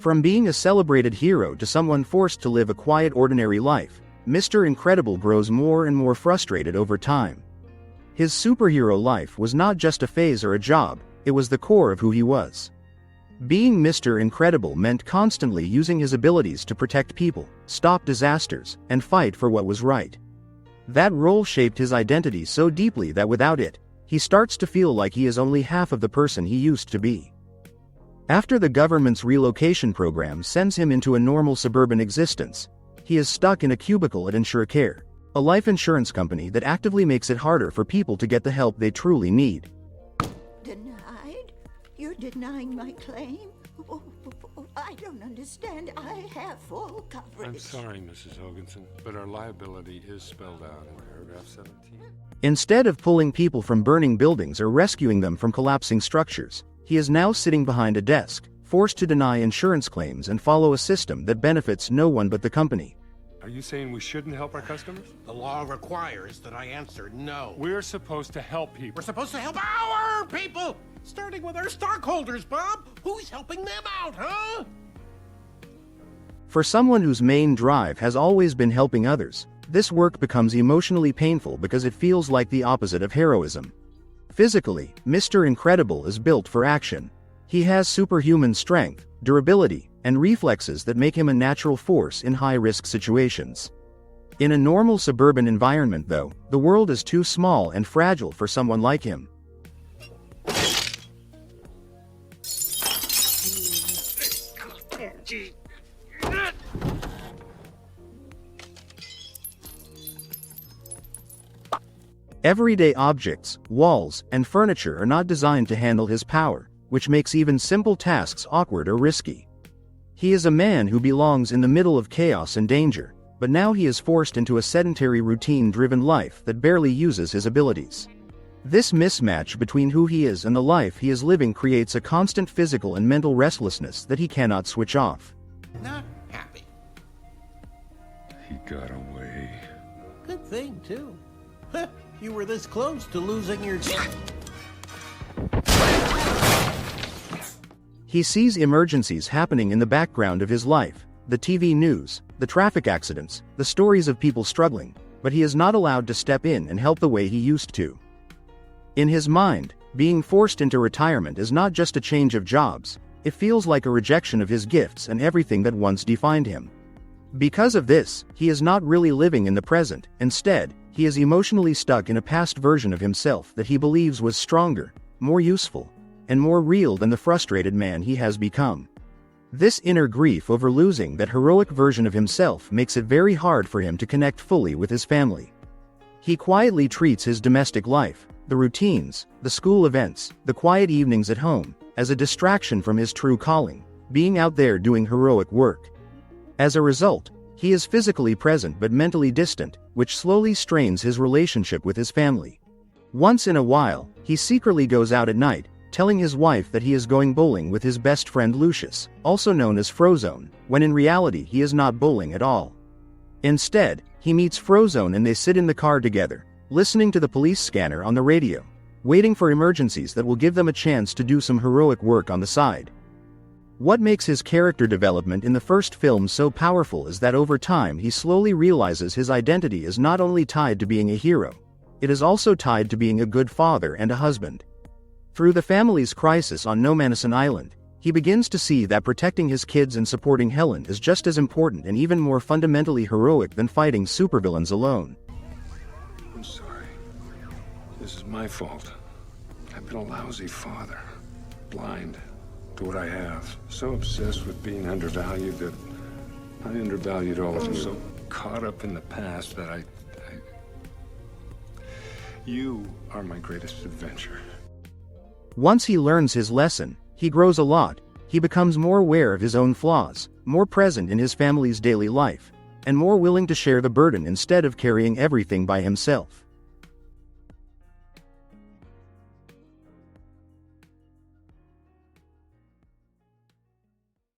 From being a celebrated hero to someone forced to live a quiet ordinary life, Mr. Incredible grows more and more frustrated over time. His superhero life was not just a phase or a job, it was the core of who he was. Being Mr. Incredible meant constantly using his abilities to protect people, stop disasters, and fight for what was right. That role shaped his identity so deeply that without it, he starts to feel like he is only half of the person he used to be. After the government's relocation program sends him into a normal suburban existence, he is stuck in a cubicle at InsureCare, a life insurance company that actively makes it harder for people to get the help they truly need. Denied? You're denying my claim? Oh, I don't understand. I have full coverage. I'm sorry, Mrs. Hoganson, but our liability is spelled out in paragraph 17. Instead of pulling people from burning buildings or rescuing them from collapsing structures, he is now sitting behind a desk, forced to deny insurance claims and follow a system that benefits no one but the company. Are you saying we shouldn't help our customers? The law requires that I answer no. We're supposed to help people. We're supposed to help our people! Starting with our stockholders, Bob! Who's helping them out, huh? For someone whose main drive has always been helping others, this work becomes emotionally painful because it feels like the opposite of heroism. Physically, Mr. Incredible is built for action. He has superhuman strength, durability, and reflexes that make him a natural force in high-risk situations. In a normal suburban environment, though, the world is too small and fragile for someone like him. Everyday objects, walls, and furniture are not designed to handle his power, which makes even simple tasks awkward or risky. He is a man who belongs in the middle of chaos and danger, but now he is forced into a sedentary routine-driven life that barely uses his abilities. This mismatch between who he is and the life he is living creates a constant physical and mental restlessness that he cannot switch off. Not happy. He got away. Good thing, too. You were this close to losing your... He sees emergencies happening in the background of his life, the TV news, the traffic accidents, the stories of people struggling, but he is not allowed to step in and help the way he used to. In his mind, being forced into retirement is not just a change of jobs, it feels like a rejection of his gifts and everything that once defined him. Because of this, he is not really living in the present, instead, he is emotionally stuck in a past version of himself that he believes was stronger, more useful, and more real than the frustrated man he has become. This inner grief over losing that heroic version of himself makes it very hard for him to connect fully with his family. He quietly treats his domestic life, the routines, the school events, the quiet evenings at home, as a distraction from his true calling, being out there doing heroic work. As a result, he is physically present but mentally distant, which slowly strains his relationship with his family. Once in a while, he secretly goes out at night, telling his wife that he is going bowling with his best friend Lucius, also known as Frozone, when in reality he is not bowling at all. Instead, he meets Frozone and they sit in the car together, listening to the police scanner on the radio, waiting for emergencies that will give them a chance to do some heroic work on the side. What makes his character development in the first film so powerful is that over time he slowly realizes his identity is not only tied to being a hero, it is also tied to being a good father and a husband. Through the family's crisis on Nomanison Island, he begins to see that protecting his kids and supporting Helen is just as important and even more fundamentally heroic than fighting supervillains alone. I'm sorry. This is my fault. I've been a lousy father. Blind to what I have. So obsessed with being undervalued that I undervalued all of you. So caught up in the past that You are my greatest adventure. Once he learns his lesson, he grows a lot. He becomes more aware of his own flaws, more present in his family's daily life, and more willing to share the burden instead of carrying everything by himself.